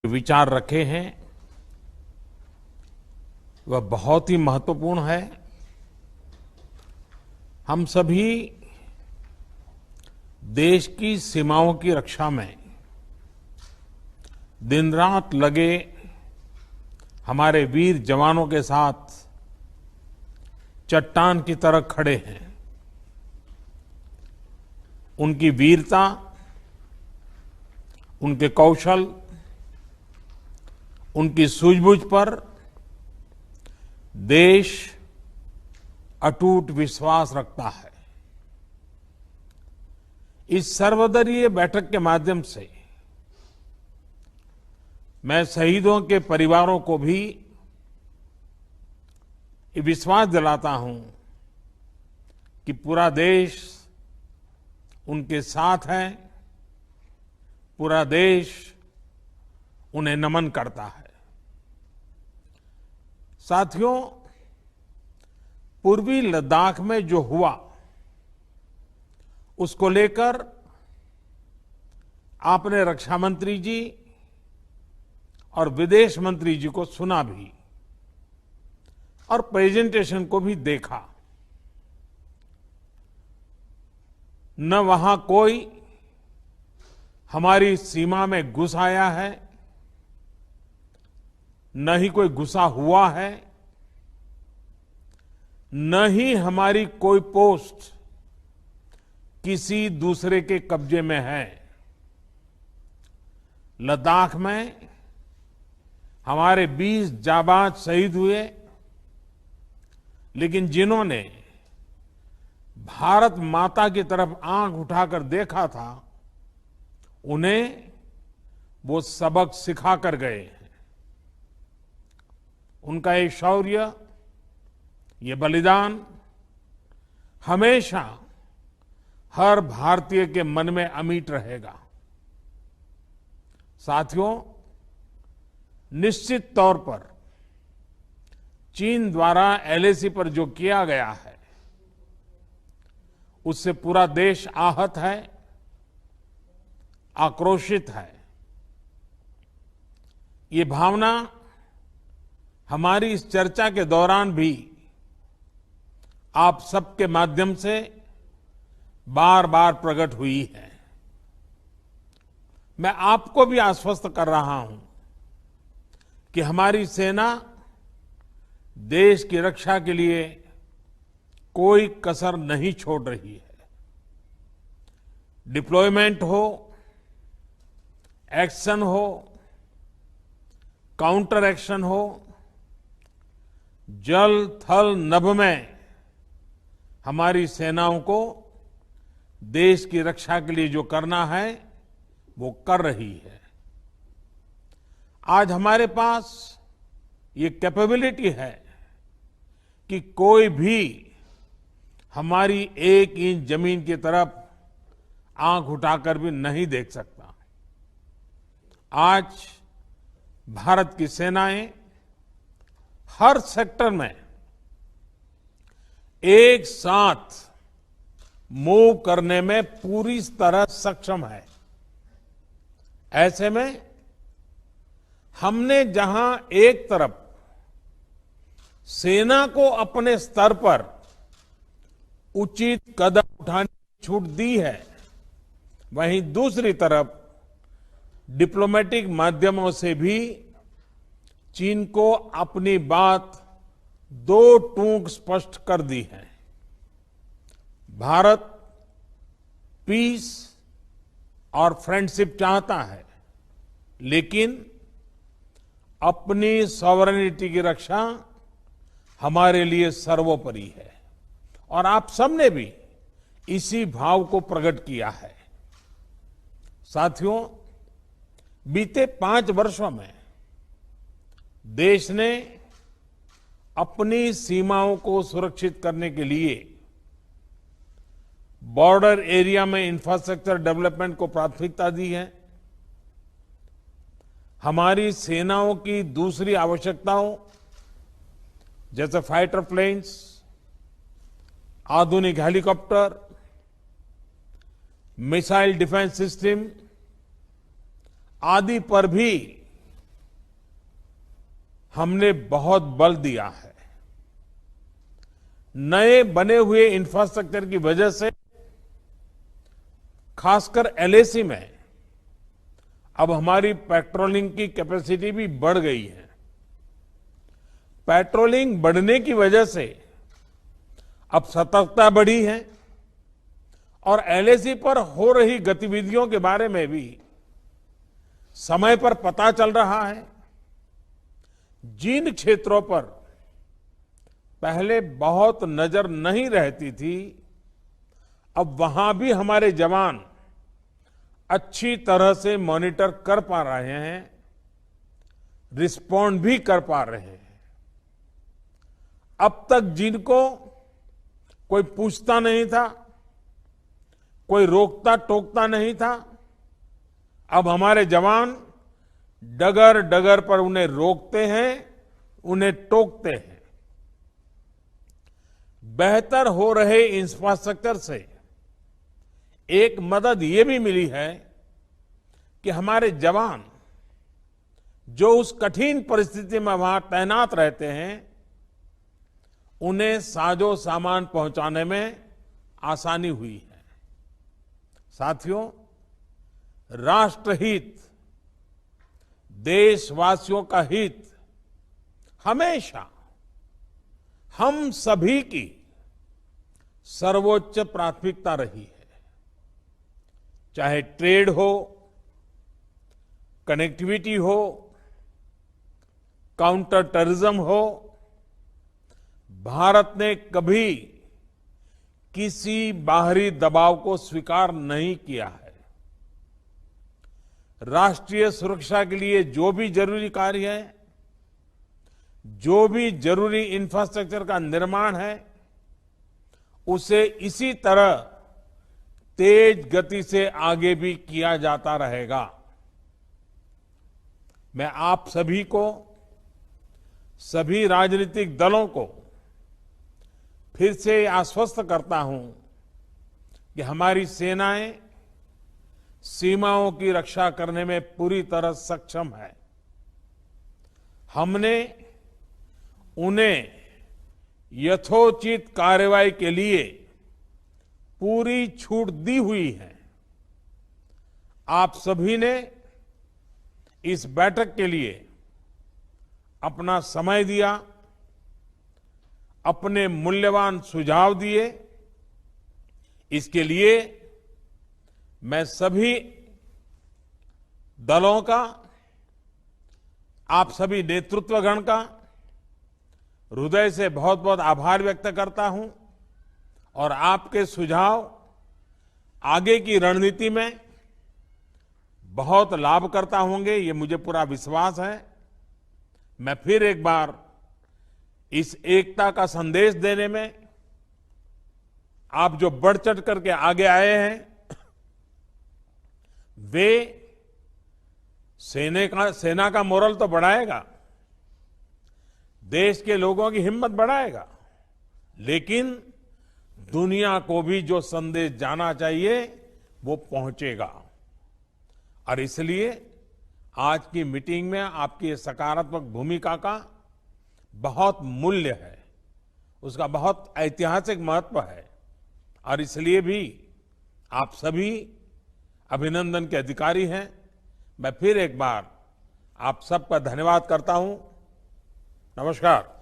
विचार रखे हैं वह बहुत ही महत्वपूर्ण है। हम सभी देश की सीमाओं की रक्षा में दिन रात लगे हमारे वीर जवानों के साथ चट्टान की तरह खड़े हैं। उनकी वीरता, उनके कौशल, उनकी सूझबूझ पर देश अटूट विश्वास रखता है। इस सर्वदलीय बैठक के माध्यम से मैं शहीदों के परिवारों को भी ये विश्वास दिलाता हूं कि पूरा देश उनके साथ है, पूरा देश उन्हें नमन करता है। साथियों, पूर्वी लद्दाख में जो हुआ उसको लेकर आपने रक्षा मंत्री जी और विदेश मंत्री जी को सुना भी और प्रेजेंटेशन को भी देखा। न वहां कोई हमारी सीमा में घुस आया है, न ही कोई घुसा हुआ है, न ही हमारी कोई पोस्ट किसी दूसरे के कब्जे में है। लद्दाख में हमारे 20 जाबाज शहीद हुए, लेकिन जिन्होंने भारत माता की तरफ आंख उठाकर देखा था, उन्हें वो सबक सिखा कर गए हैं। उनका ये शौर्य, ये बलिदान हमेशा हर भारतीय के मन में अमिट रहेगा। साथियों, निश्चित तौर पर चीन द्वारा एलएसी पर जो किया गया है उससे पूरा देश आहत है, आक्रोशित है। ये भावना हमारी इस चर्चा के दौरान भी आप सबके माध्यम से बार बार प्रकट हुई है। मैं आपको भी आश्वस्त कर रहा हूं कि हमारी सेना देश की रक्षा के लिए कोई कसर नहीं छोड़ रही है। डिप्लॉयमेंट हो, एक्शन हो, काउंटर एक्शन हो, जल थल नभ में हमारी सेनाओं को देश की रक्षा के लिए जो करना है वो कर रही है। आज हमारे पास ये कैपेबिलिटी है कि कोई भी हमारी एक इंच जमीन की तरफ आंख उठाकर भी नहीं देख सकता। आज भारत की सेनाएं हर सेक्टर में एक साथ मूव करने में पूरी तरह सक्षम है। ऐसे में हमने जहां एक तरफ सेना को अपने स्तर पर उचित कदम उठाने की छूट दी है, वहीं दूसरी तरफ डिप्लोमेटिक माध्यमों से भी चीन को अपनी बात दो टूक स्पष्ट कर दी है। भारत पीस और फ्रेंडशिप चाहता है, लेकिन अपनी सॉवरेनिटी की रक्षा हमारे लिए सर्वोपरि है और आप सबने भी इसी भाव को प्रकट किया है। साथियों, बीते 5 वर्षों में देश ने अपनी सीमाओं को सुरक्षित करने के लिए बॉर्डर एरिया में इंफ्रास्ट्रक्चर डेवलपमेंट को प्राथमिकता दी है। हमारी सेनाओं की दूसरी आवश्यकताओं जैसे फाइटर प्लेन्स, आधुनिक हेलीकॉप्टर, मिसाइल डिफेंस सिस्टम आदि पर भी हमने बहुत बल दिया है। नए बने हुए इंफ्रास्ट्रक्चर की वजह से खासकर एलएसी में अब हमारी पेट्रोलिंग की कैपेसिटी भी बढ़ गई है। पेट्रोलिंग बढ़ने की वजह से अब सतर्कता बढ़ी है और एलएसी पर हो रही गतिविधियों के बारे में भी समय पर पता चल रहा है। जिन क्षेत्रों पर पहले बहुत नजर नहीं रहती थी, अब वहां भी हमारे जवान अच्छी तरह से मॉनिटर कर पा रहे हैं, रिस्पॉन्ड भी कर पा रहे हैं। अब तक जिनको कोई पूछता नहीं था, कोई रोकता टोकता नहीं था, अब हमारे जवान डगर डगर पर उन्हें रोकते हैं, उन्हें टोकते हैं। बेहतर हो रहे इंफ्रास्ट्रक्चर से एक मदद ये भी मिली है कि हमारे जवान जो उस कठिन परिस्थिति में वहां तैनात रहते हैं, उन्हें साजो सामान पहुंचाने में आसानी हुई है। साथियों, राष्ट्रहित, देशवासियों का हित हमेशा हम सभी की सर्वोच्च प्राथमिकता रही है। चाहे ट्रेड हो, कनेक्टिविटी हो, काउंटर टेररिज्म हो, भारत ने कभी किसी बाहरी दबाव को स्वीकार नहीं किया है। राष्ट्रीय सुरक्षा के लिए जो भी जरूरी कार्य है, जो भी जरूरी इंफ्रास्ट्रक्चर का निर्माण है, उसे इसी तरह तेज गति से आगे भी किया जाता रहेगा। मैं आप सभी को, सभी राजनीतिक दलों को फिर से आश्वस्त करता हूं कि हमारी सेनाएं सीमाओं की रक्षा करने में पूरी तरह सक्षम है। हमने उन्हें यथोचित कार्रवाई के लिए पूरी छूट दी हुई है। आप सभी ने इस बैठक के लिए अपना समय दिया, अपने मूल्यवान सुझाव दिए। इसके लिए मैं सभी दलों का, आप सभी नेतृत्वगण का हृदय से बहुत बहुत आभार व्यक्त करता हूं और आपके सुझाव आगे की रणनीति में बहुत लाभकर्ता होंगे, ये मुझे पूरा विश्वास है। मैं फिर एक बार इस एकता का संदेश देने में आप जो बढ़ चढ़ करके आगे आए हैं, वे सेना का मोरल तो बढ़ाएगा, देश के लोगों की हिम्मत बढ़ाएगा, लेकिन दुनिया को भी जो संदेश जाना चाहिए वो पहुंचेगा। और इसलिए आज की मीटिंग में आपकी सकारात्मक भूमिका का बहुत मूल्य है, उसका बहुत ऐतिहासिक महत्व है। और इसलिए भी आप सभी अभिनंदन के अधिकारी हैं। मैं फिर एक बार आप सबका धन्यवाद करता हूं। नमस्कार।